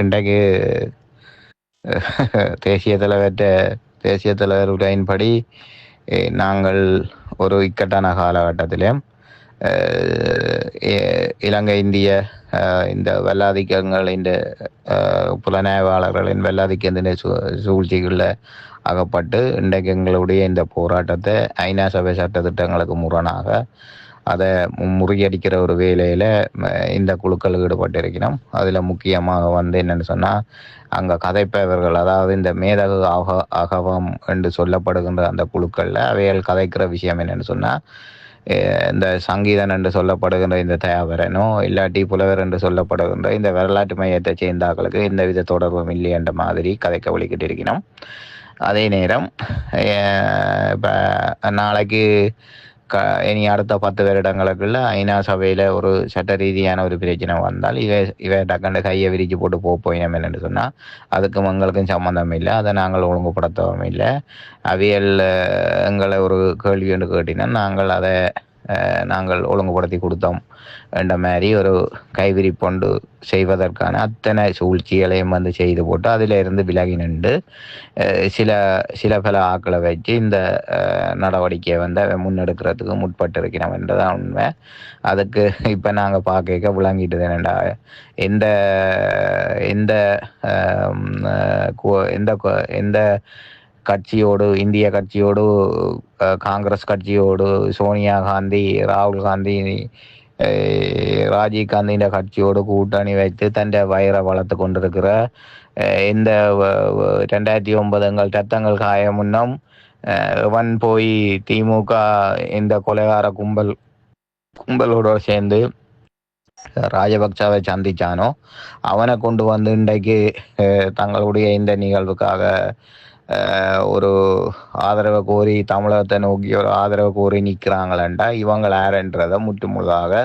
இன்றைக்கு தேசிய தேசிய தலைவர் உரையின்படி நாங்கள் ஒரு இக்கட்டான காலகட்டத்திலும் இலங்கை இந்திய இந்த வெள்ளாதிக்கங்களின் புலனாய்வாளர்களின் வெள்ளாதிக்கத்தின் சூழ்ச்சிகளில் அகப்பட்டு இன்றைக்கு எங்களுடைய இந்த போராட்டத்தை ஐநா சபை சட்டத்திட்டங்களுக்கு முரணாக அதை முறியடிக்கிற ஒரு வேலையில் இந்த குழுக்கள் ஈடுபட்டிருக்கணும். அதில் முக்கியமாக வந்து என்னென்னு சொன்னால், அங்கே கதைப்பவர்கள், அதாவது இந்த மேதகு அகவம் என்று சொல்லப்படுகின்ற அந்த குழுக்களில் அவைகள் கதைக்கிற விஷயம் என்னென்னு சொன்னால், இந்த சங்கீதன் என்று சொல்லப்படுகின்ற இந்த தயாவரனோ இல்லாட்டி புலவர் என்று சொல்லப்படுகின்ற இந்த வரலாற்று மையத்தை சேர்ந்தாக்களுக்கு எந்த வித தொடர்பும் இல்லை என்ற மாதிரி கதைக்க வழிகிட்டு இருக்கணும். அதே நேரம் இப்போ நாளைக்கு இனி அடுத்த 10 வருடங்களுக்குள்ள ஐநா சபையில் ஒரு சட்ட ரீதியான ஒரு பிரச்சனை வந்தால் இவை டக்கண்டு கையை விரிச்சு போட்டு போயினோம் என்னென்னு சொன்னால் அதுக்கும் எங்களுக்கும் சம்மந்தம் இல்லை, அதை நாங்கள் ஒழுங்குபடுத்தவும் இல்லை. அவியல் எங்களை ஒரு கேள்வி என்று கேட்டினா நாங்கள் ஒழுங்குபடுத்தி கொடுத்தோம் என்ற மாதிரி ஒரு கைவிரிப்பொண்டு செய்வதற்கான அத்தனை சூழ்ச்சிகளையும் வந்து செய்து போட்டு அதில் இருந்து விலகி நின்று சில பல ஆக்களை வச்சு இந்த நடவடிக்கையை வந்து முன்னெடுக்கிறதுக்கு முற்பட்டு இருக்கிறோம் என்றதான் உண்மை. அதுக்கு இப்போ நாங்கள் பார்க்க விளங்கிட்டு என்னண்டா எந்த எந்த எந்த எந்த கட்சியோடு, இந்திய கட்சியோடு, காங்கிரஸ் கட்சியோடு, சோனியா காந்தி, ராகுல் காந்தி, ராஜீவ் காந்தியின் கட்சியோடு கூட்டணி வைத்து தன் வயிறை வளர்த்து கொண்டிருக்கிற இந்த 2009 எங்கள் ரத்தங்கள் காய முன்னம் அவன் போய் திமுக இந்த கொலைகார கும்பலோட சேர்ந்து ராஜபக்சாவை சந்திச்சானோ அவனை கொண்டு வந்து இன்றைக்கு தங்களுடைய இந்த நிகழ்வுக்காக ஒரு ஆதரவை கோரி தமிழகத்தை நோக்கி ஒரு ஆதரவை கோரி நிற்கிறாங்களா இவங்க யாருன்றதை முற்றுமுழுதாக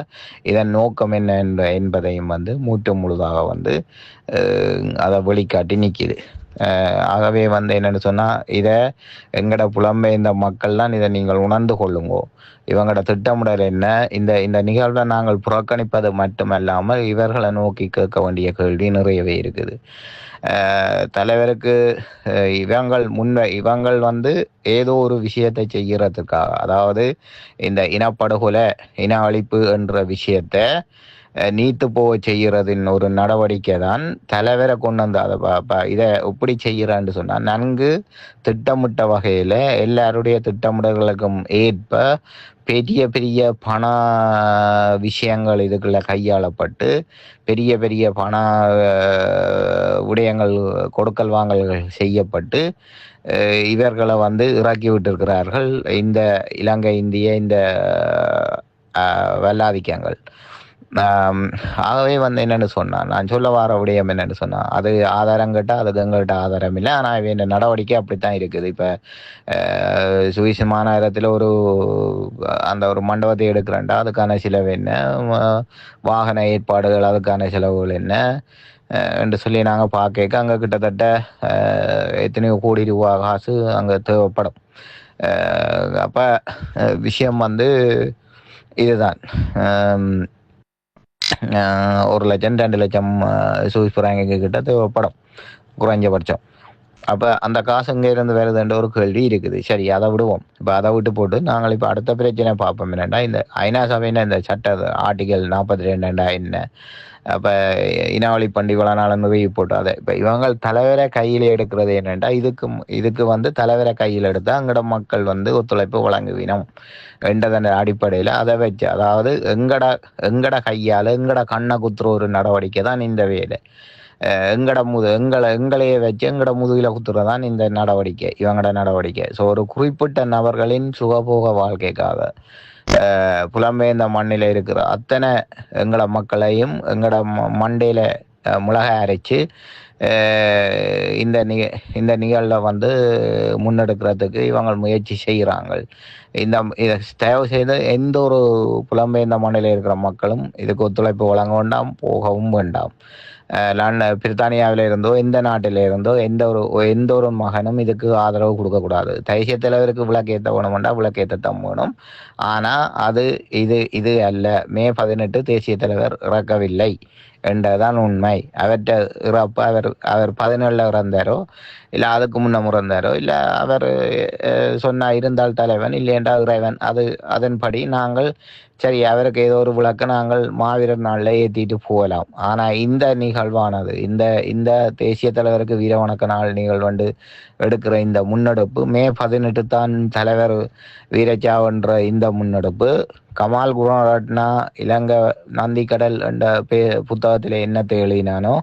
இதன் நோக்கம் என்ன என்பதையும் வந்து முற்றுமுழுதாக வந்து அதை வெளிக்காட்டி நிற்கிது. ஆகவே வந்து என்னென்னு சொன்னால் இதை எங்கட புலம்பெயர்ந்த மக்கள்லாம் இதை நீங்கள் உணர்ந்து கொள்ளுங்கோ. இவங்களோட திட்டமிடல் என்ன, இந்த நிகழ்வை நாங்கள் புறக்கணிப்பது மட்டுமல்லாமல் இவர்களை நோக்கி கேட்க வேண்டிய கேள்வி நிறையவே இருக்குது. தலைவருக்கு இவங்கள் வந்து ஏதோ ஒரு விஷயத்தை செய்கிறதுக்காக, அதாவது இந்த இனப்படுகொலை இன அழிப்பு என்ற விஷயத்தை நீத்து போக செய்கிறதின் ஒரு நடவடிக்கை தான் தலைவரை கொண்டு வந்து அதை இதை எப்படி செய்கிறான்னு சொன்னால் நன்கு திட்டமிட்ட வகையில் எல்லாருடைய திட்டமிடல்களுக்கும் ஏற்ப பெரிய பெரிய பண விஷயங்கள் இதுக்குள்ள கையாளப்பட்டு பெரிய பெரிய பண விடயங்கள் கொடுக்கல் வாங்கல்கள் செய்யப்பட்டு இவர்களை வந்து இறக்கி விட்டிருக்கிறார்கள் இந்த இலங்கை இந்திய இந்த வெள்ளாதிக்கங்கள். ஆகவே வந்து என்னென்னு சொன்னால், நான் சொல்ல வர விடயம் என்னென்னு சொன்னால், அது ஆதாரம் கேட்டால் அதுக்கு எங்கள்கிட்ட ஆதாரம் இல்லை. ஆனால் இந்த நடவடிக்கை அப்படித்தான் இருக்குது. இப்போ சுவிஸ் மாநகரத்தில் அந்த ஒரு மண்டபத்தை எடுக்கிறேன்டா அதுக்கான செலவு என்ன, வாகன ஏற்பாடுகள் அதுக்கான செலவுகள் என்ன என்று சொல்லி நாங்கள் பார்க்க அங்கே கிட்டத்தட்ட எத்தனையோ கோடி ரூபா காசு அங்கே தேவைப்படும். அப்போ விஷயம் வந்து இதுதான். 1 லட்சம் 2 லட்சம் சுவிஸ் பிராங்கு கிட்ட தேவைப்படும் குறைஞ்சபட்சம். அப்போ அந்த காசு இங்கே இருந்து வருதுன்ற ஒரு கேள்வி இருக்குது. சரி, அதை விடுவோம். இப்போ அதை விட்டு போட்டு நாங்கள் இப்போ அடுத்த பிரச்சனை பார்ப்போம். என்னென்னா இந்த ஐநா சபைன்னு இந்த சட்ட ஆர்டிகல் 42 என்ன, அப்போ இனவழி பண்டிகளான நிறைவு போட்டு அதை இப்போ இவங்க தலைவரை கையில் எடுக்கிறது என்னென்னா இதுக்கு வந்து தலைவரை கையில் எடுத்தால் அங்கட மக்கள் வந்து ஒத்துழைப்பு வழங்குவினோம் என்றதன் அடிப்படையில் அதை வச்சு, அதாவது எங்கட கையால் எங்கட கண்ணை குத்துற ஒரு நடவடிக்கை தான் இந்த வேலை. எங்களையே வச்சு எங்கட முதுகில குத்துறதான் இந்த நடவடிக்கை, இவங்கட நடவடிக்கை. ஸோ ஒரு குறிப்பிட்ட நபர்களின் சுகபோக வாழ்க்கைக்காக புலம்பெயர்ந்த மண்ணில் இருக்கிற அத்தனை எங்கட மக்களையும் எங்கட மண்டையில மிளகாய் அரைச்சு இந்த நிகழ்வில் வந்து முன்னெடுக்கிறதுக்கு இவங்க முயற்சி செய்கிறாங்க. இதை தயவு செய்து எந்த ஒரு புலம்பெயர்ந்த மண்ணில் இருக்கிற மக்களும் இதுக்கு ஒத்துழைப்பு வழங்க வேண்டாம், போகவும் வேண்டாம். பிரித்தானியாவில் இருந்தோ எந்த நாட்டில இருந்தோ எந்த ஒரு மகனும் இதுக்கு ஆதரவு கொடுக்கக்கூடாது. தேசிய தலைவருக்கு விளக்கேற்ற வேணும்னா விளக்கேற்றத்தான் வேணும். ஆனால் இது அல்ல. மே 18 தேசிய தலைவர் இறக்கவில்லை என்றதான் உண்மை. அவற்ற இறப்பு அவர் அவர் 17 இறந்தாரோ, இல்ல அதுக்கு முன்னம் இறந்தாரோ, இல்ல அவர் சொன்னா இருந்தால் தலைவன், இல்லையென்றால் இறைவன். அதன்படி நாங்கள் சரி அவருக்கு ஏதோ ஒரு விளக்க நாங்கள் மாவீரர் நாளில் ஏற்றிட்டு போகலாம். ஆனா இந்த நிகழ்வானது இந்த இந்த தேசிய தலைவருக்கு வீர வணக்க நாள் நிகழ்வு எடுக்கிற இந்த முன்னெடுப்பு மே 18 தான் தலைவர் வீரச்சாவென்ற இந்த முன்னெடுப்பு கமால் குணரட்னா இலங்கை நந்திக்கடல் என்ற புத்தகத்தில் என்னத்தை எழுதினானோ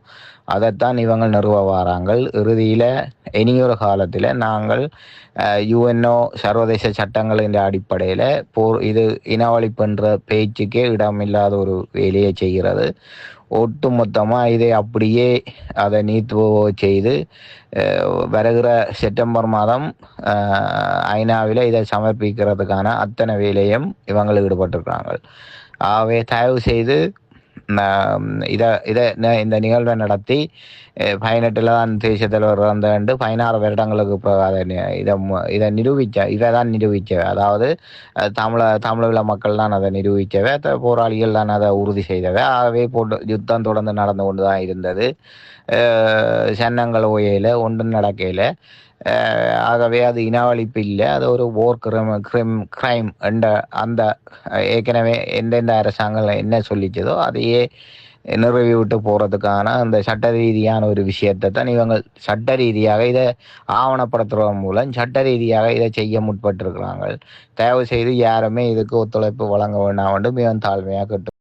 அதைத்தான் இவங்க நிறுவ வாராங்கள். இறுதியில் இனியொரு காலத்தில் நாங்கள் யுஎன்ஓ சர்வதேச சட்டங்களின் அடிப்படையில் இது இனவழிப்புன்ற பேச்சுக்கே இடமில்லாத ஒரு வேலையை செய்கிறது. ஒட்டு மொத்தமாக இதை அப்படியே அதை நீத்து செய்து வருகிற செப்டம்பர் மாதம் ஐநாவில் இதை சமர்ப்பிக்கிறதுக்கான அத்தனை வேலையும் இவங்கள் ஈடுபட்டிருக்கிறாங்க. ஆகவே தயவு செய்து இதை இதை இந்த நிகழ்வை நடத்தி 18 தான் தேசிய தலைவர் இறந்தாண்டு 16 வருடங்களுக்கு இதை இதைதான் நிரூபிச்சவை. அதாவது தமிழீழ மக்கள் தான் அதை நிரூபிச்சவை, போராளிகள் தான் அதை உறுதி செய்தவை. ஆகவே யுத்தம் தொடர்ந்து நடந்து கொண்டு தான் இருந்தது. சன்னங்கள் ஓயையில் ஒன்றும் நடக்கையில். ஆகவே அது இனவழிப்பு இல்லை, அது ஒரு போர் கிரைம் என்ற அந்த ஏற்கனவே எந்தெந்த அரசாங்கம் என்ன சொல்லிச்சதோ அதையே நிறைவு விட்டு போகிறதுக்கான அந்த சட்ட ரீதியான ஒரு விஷயத்தை தான் இவங்க சட்ட ரீதியாக இதை ஆவணப்படுத்துவதன் மூலம் சட்ட ரீதியாக இதை செய்ய முற்பட்டிருக்கிறாங்க. தயவு செய்து யாருமே இதுக்கு ஒத்துழைப்பு வழங்க வேண்டாம் என்று மிகவும் தாழ்மையாக கேட்டு